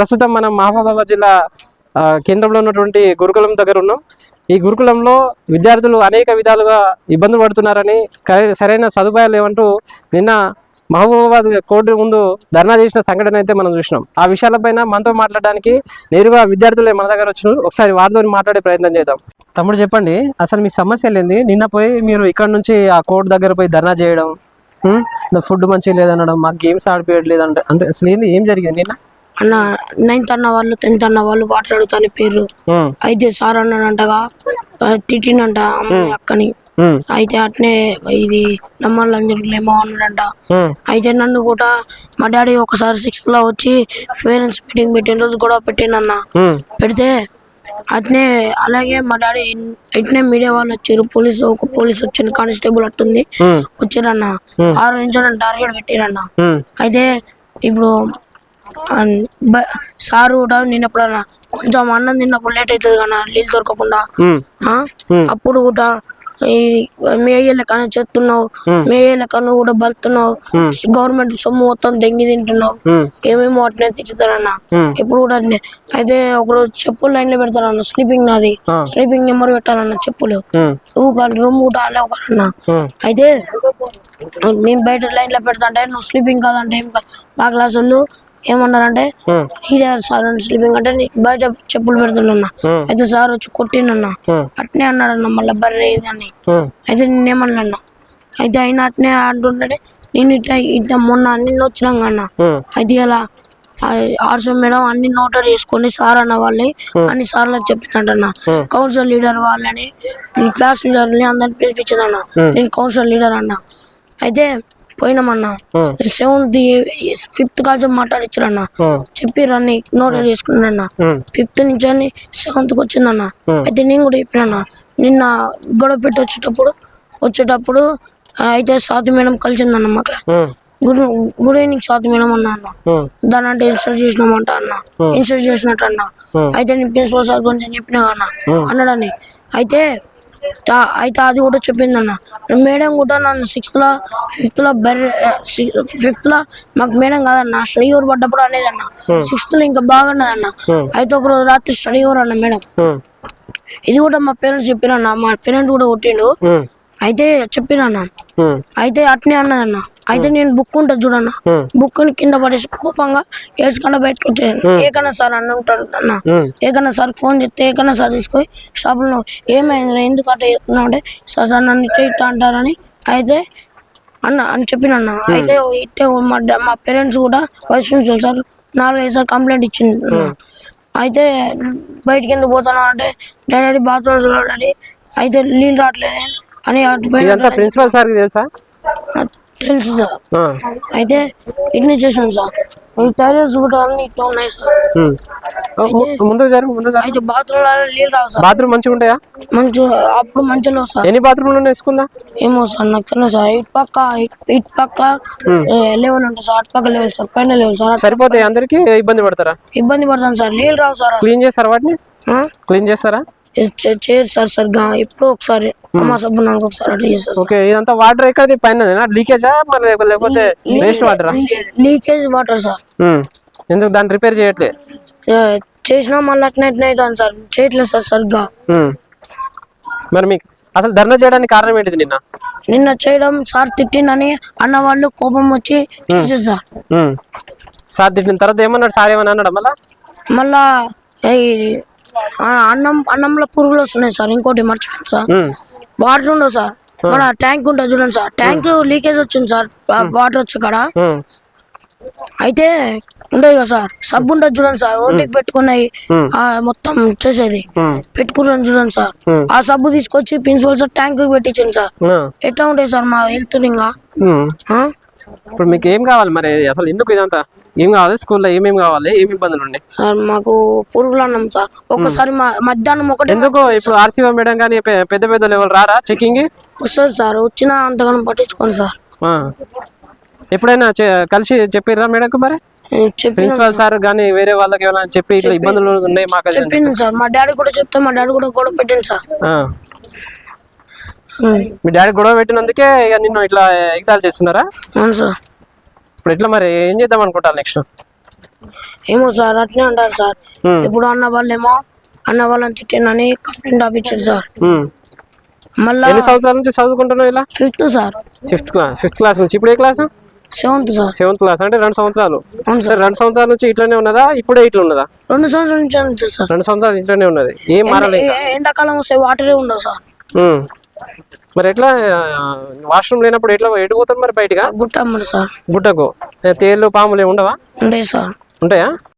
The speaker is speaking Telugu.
ప్రస్తుతం మనం మహబూబాబాద్ జిల్లా కేంద్రంలో ఉన్నటువంటి గురుకులం దగ్గర ఉన్నాం. ఈ గురుకులంలో విద్యార్థులు అనేక విధాలుగా ఇబ్బందులు పడుతున్నారని, సరైన సదుపాయాలు లేవంటూ నిన్న మహబూబాబాద్ కోర్టు ముందు ధర్నా చేసిన సంఘటన అయితే మనం చూసినాం. ఆ విషయాలపైన మనతో మాట్లాడడానికి నేరుగా విద్యార్థులే మన దగ్గర వచ్చినారు. ఒకసారి వారితో మాట్లాడే ప్రయత్నం చేద్దాం. తమ్ముడు చెప్పండి, అసలు మీ సమస్య ఏంది? నిన్న పోయి మీరు ఇక్కడ నుంచి ఆ కోర్టు దగ్గర పోయి ధర్నా చేయడం, ఫుడ్ మంచిగా లేదనడం, మాకు గేమ్స్ ఆడిపోయట్లేదు అంటే అసలు ఏం జరిగింది నిన్న? అన్న 9th అన్న వాళ్ళు 10th అన్న వాళ్ళు వాటర్ అడుగుతాని పేరు అయితే సార్ అన్నాడంటగా తిట్టినంట అమ్మని అక్కని. అయితే అట్నే ఇది నమ్మల్లేమో అన్నాడంట. అయితే నన్ను కూడా మా డాడీ ఒకసారి 6th లో వచ్చి పేరెంట్స్ మీటింగ్ పెట్టిన రోజు కూడా పెట్టినన్న. పెడితే అట్నే అలాగే మా డాడీ ఇట్నే మీడియా వాళ్ళు వచ్చారు, ఒక పోలీస్ వచ్చింది, కానిస్టేబుల్ అట్టుంది వచ్చారన్న. 6 నిమిషాలు టార్గెట్ పెట్టిరన్న. అయితే ఇప్పుడు సారు కూడా నిన్నప్పుడన్నా కొంచెం అన్నం తిన్నప్పుడు లేట్ అవుతుంది కదా నీళ్ళు దొరకకుండా, అప్పుడు కూడా మేయ లెక్క చెప్తున్నావు, మేయ లెక్క నువ్వు కూడా బలుతున్నావు, గవర్నమెంట్ సొమ్ము మొత్తం దెంగి తింటున్నావు, ఏమేమో అట్నే తిట్టుతారన్న. ఎప్పుడు కూడా అట్నే. అయితే ఒకరు చెప్పులు లైన్ లో పెడతారన్న, స్లీపింగ్ నాది, స్లీపింగ్ నెంబర్ పెట్టాలన్న చెప్పులు, రూమ్ కూడా అలా ఒకరన్నా. అయితే నేను బయట లైన్ లో పెడతా అంటే నువ్వు స్లీపింగ్ కాదంటే ఏం కాదు. మా క్లాస్ వాళ్ళు ఏమన్నారంటే సార్ స్లీపింగ్ అంటే బయట చెప్పులు పెడుతున్నా. అయితే సార్ వచ్చి కొట్టినన్నా, అట్నే అన్నాడన్న మళ్ళీ బర్రె అని. అయితే నేనేమన్నా అయితే అయినా అట్నే అంటుంటే నేను ఇట్లా మొన్న నిన్న వచ్చినాం కన్నా. అయితే ఇలా ఆర్సో మేడం అన్ని నోటర్ చేసుకొని సార్ అన్న వాళ్ళని అన్ని సార్లకు చెప్పిందంటన్న. కౌన్సిల్ లీడర్ వాళ్ళని క్లాస్ లీడర్ని అందరిని పిలిపించిందన్న. నేను కౌన్సిల్ లీడర్ అన్న. అయితే పోయినామన్నా 7th 5th కాల్చి మాట్లాడిచ్చారన్న, చెప్పిరన్ని నోటర్ చేసుకున్నా. 5th నుంచి అని 7th వచ్చిందన్న. అయితే నేను కూడా చెప్పినా నిన్న గొడవ పెట్టి వచ్చేటప్పుడు అయితే స్వాతి మేడం కలిసిందన్న మాకు. గుడ్ ఈవినింగ్ స్వాతి మేడం అన్న దాని అంటే ఇన్స్టర్ట్ చేసినామంట అన్న, ఇన్స్టర్ట్ చేసినట్టు అన్న. అయితే నేను ప్రిన్సిపల్ సార్ గురించి చెప్పినా అన్న అన్నాడని. అయితే అది కూడా చెప్పిందన్న. మేడం కూడా నన్ను 6th లో 5th లో మాకు మేడం కాదన్న స్టడీ ఓవర్ పడ్డప్పుడు అనేదన్న. 6th లో ఇంకా బాగున్నదన్న. అయితే ఒక రోజు రాత్రి స్టడీ ఓవర్ అన్న మేడం. ఇది కూడా మా పేరెంట్స్ చెప్పిరన్న, మా పేరెంట్ కూడా కొట్టిండు. అయితే చెప్పిరన్న. అయితే అట్నే అన్నదన్న. అయితే నేను బుక్ ఉంటుంది చూడన్న, బుక్ ని కింద పడేసి కోపంగా ఏడ్చుకుండా బయటకు వచ్చాను. ఏకన్నా సార్ అన్న ఉంటాడు అన్న. ఏకన్నా సార్ ఫోన్ చేస్తే ఏకన్నా సార్ తీసుకొని షాపులో ఏమైంది ఎందుకు అట్లా చెప్తున్నావు అంటే సార్ నన్ను ఇట్లా అంటారని అయితే అన్న అని చెప్పినన్న. అయితే ఇట్టే మా పేరెంట్స్ కూడా వైస్ ప్రిన్సిపల్ సార్ 4-5 సార్లు కంప్లైంట్ ఇచ్చింది. అయితే బయటికి ఎందుకు పోతాను అంటే డాడీ బాత్రూమ్స్ లో డాడీ అయితే నీళ్ళు రావట్లేదు అని. ప్రిన్సిపల్ సార్ తెలుసా? తెలుసు సార్. అయితే ఇట్నే చేసాను సార్. టాయిలెట్స్ కూడా అన్ని ఇట్లా ఉన్నాయి సార్. అయితే బాత్రూమ్ లో నీళ్ళు రావు సార్. బాత్రూమ్ మంచిగా ఉంటాయా? అప్పుడు మంచిగా సార్. ఎన్ని బాత్రూమ్లు ఉన్నాయి స్కూల్లో? ఏమో సార్ నాకు తెలియదు సార్. ఇటు పక్క లెవెల్ ఉంటుంది సార్, అటు పక్క లెవెల్ సార్, పైన లెవెల్ సార్. సరిపోతాయి అందరికి? ఇబ్బంది పడతారా? ఇబ్బంది పడతాను సార్, నీళ్ళు రావు సార్. క్లీన్ చేస్తారా వాటిని? క్లీన్ చేస్తారా? చేయరు సార్ సరిగ్గా. ఎప్పుడో ఒకసారి అమ్మా సబ్బు నాకు ఒకసారి అట్లా చేస్తారు. ఓకే, ఇదంతా వాటర్ ఎక్కడ పైన లీకేజా లేకపోతే వేస్ట్ వాటరా? Leakage water sir. ఎందుకు దాన్ని రిపేర్ చేయట్లేదు? చేసినా మళ్ళీ అట్నే అవుతాను సార్, చేయట్లేదు సార్ సరిగ్గా. మరి మీకు అసలు ధర్నా చేయడానికి కారణం ఏంటిది? నిన్న చేయడం సార్ తిట్టిందని అన్న వాళ్ళు కోపం వచ్చి చేసేది సార్. సార్ తిట్టిన తర్వాత ఏమన్నాడు సార్? ఏమన్నా అన్నాడు మళ్ళా అన్నంలో పురుగులు వస్తున్నాయి సార్. ఇంకోటి మర్చిపోయింది సార్, వాటర్ ఉండవు సార్. మన ట్యాంక్ ఉంటుంది చూడండి సార్, ట్యాంక్ లీకేజ్ వచ్చింది సార్ వాటర్ వచ్చి కాడ. అయితే ఉండదు కదా సార్, సబ్బు ఉంటుంది చూడండి సార్, ఒంటికి పెట్టుకున్నాయి మొత్తం చేసేది పెట్టుకుంటాను చూడండి సార్. ఆ సబ్బు తీసుకొచ్చి ప్రిన్సిపల్ సార్ ట్యాంక్ పెట్టించండి సార్. ఎట్లా ఉంటాయి సార్ మా హెల్త్? ఇంకా ఇప్పుడు మీకు ఏం కావాలి మరి? అసలు ఎందుకు ఇదంతా ఏం కావాలి? స్కూల్లో ఏమేమి కావాలి? ఏమి ఇబ్బందులు ఉన్నాయి? మాకు పురుగులు అన్నాం సార్. ఒకసారి మధ్యాహ్నం ఒకటి ఎందుకు ఇప్పుడు ఆర్సీఓ మేడం కానీ పెద్ద పెద్ద లెవెల్ రారా చెకింగ్? వస్తారు సార్, వచ్చినా అంతగానో పట్టించుకోండి సార్. ఎప్పుడైనా కలిసి చెప్పిర్రా మేడం? మరి ప్రిన్సిపల్ సార్ కానీ వేరే వాళ్ళకి ఏమైనా చెప్పి ఇట్లా ఇబ్బందులు ఉన్నాయి మాకు చెప్పింది సార్. మా డాడీ కూడా చెప్తే మా డాడీ కూడా గొడవ పెట్టింది సార్. మీ డాడీ గొడవ పెట్టినందుకే ఇక నిన్ను ఇట్లా ఎగతాళి చేస్తున్నారా? అవును సార్. ఇప్పుడు ఎట్లా మరి ఏం చేద్దాం అనుకుంటారు నెక్స్ట్? ఏమో సార్ అట్నే అంటారు సార్. ఇప్పుడు అన్న వాళ్ళని తిట్టానని కంప్లైంట్ ఆపించారు సార్. మళ్ళా ఎన్ని సంవత్సరాల నుంచి చదువుకుంటున్నావు ఇలా? 5th sir. ఫిఫ్త్ క్లాస్ నుంచి. ఇప్పుడు ఏ class? 7th sir. 7th class అంటే 2 సంవత్సరాలు. అవును సార్ 2 సంవత్సరాల నుంచి ఇట్లానే ఉన్నదా, ఇప్పుడే ఇట్లా ఉన్నదా? 2 సంవత్సరాల నుంచి అంతే సార్. 2 సంవత్సరాలు ఇట్లానే ఉన్నది, ఏం మారలేదు. ఎండాకాలం వస్తే వాటరే ఉండవు సార్. మరి ఎట్లా వాష్రూమ్ లేనప్పుడు ఎట్లా ఎడిపోతారు మరి బయటగా? గుట్ట మరి సార్. గుట్టకు తేళ్ళు పాములు ఏమి ఉండవా? ఉంటాయి సార్. ఉంటాయా?